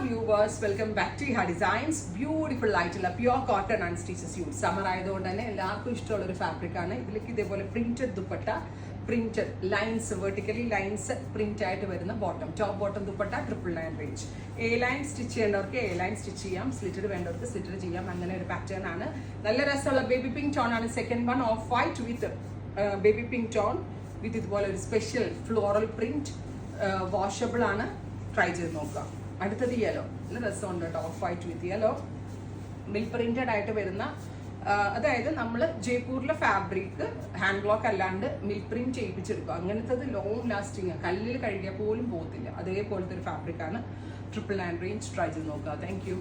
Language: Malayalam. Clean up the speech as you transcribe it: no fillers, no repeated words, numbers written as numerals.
Viewers, welcome back to ha designs. Beautiful ആയിട്ടുള്ള pure cotton and stitches suit. Summer ആയതുകൊണ്ട് തന്നെ എല്ലാവർക്കും ഇഷ്ടമുള്ള ഒരു ഫാബ്രിക് ആണ്. ഇതിലേക്ക് ഇതേപോലെ printed dupatta, printed lines, vertically lines print ആയിട്ട് വരുന്ന bottom, top bottom dupatta 999 range. A line stitch ചെയ്യേണ്ടവർക്ക് എ ലൈൻ സ്റ്റിച്ച് ചെയ്യാം, സ്ലിറ്റഡ് വേണ്ടവർക്ക് സ്ലിറ്റഡ് ചെയ്യാം. അങ്ങനെ ഒരു പാറ്റേൺ ആണ്. നല്ല രസമുള്ള ബേബി പിങ്ക് ടോൺ ആണ്. Second one off white with baby pink tone with ഇതുപോലെ ഒരു സ്പെഷ്യൽ ഫ്ലോറൽ പ്രിന്റ്. വാഷബിൾ ആണ്. ട്രൈ ചെയ്ത് നോക്കാം. അടുത്തത് യെല്ലോ. നല്ല രസമുണ്ട് കേട്ടോ. Of white with yellow, mill printed ആയിട്ട് വരുന്ന, അതായത് നമ്മൾ ജയ്പൂരിലെ ഫാബ്രിക് ഹാൻഡ് ബ്ലോക്ക് അല്ലാണ്ട് മിൽ പ്രിന്റ് ചെയ്യിപ്പിച്ചെടുക്കുക. അങ്ങനത്തത് ലോങ് ലാസ്റ്റിങ്, കല്ലിൽ കഴുകിയാൽ പോലും പോകത്തില്ല. അതേപോലത്തെ ഒരു ഫാബ്രിക് ആണ്. 999 റേഞ്ച്. ട്രൈ ചെയ്ത് നോക്കുക. Thank you.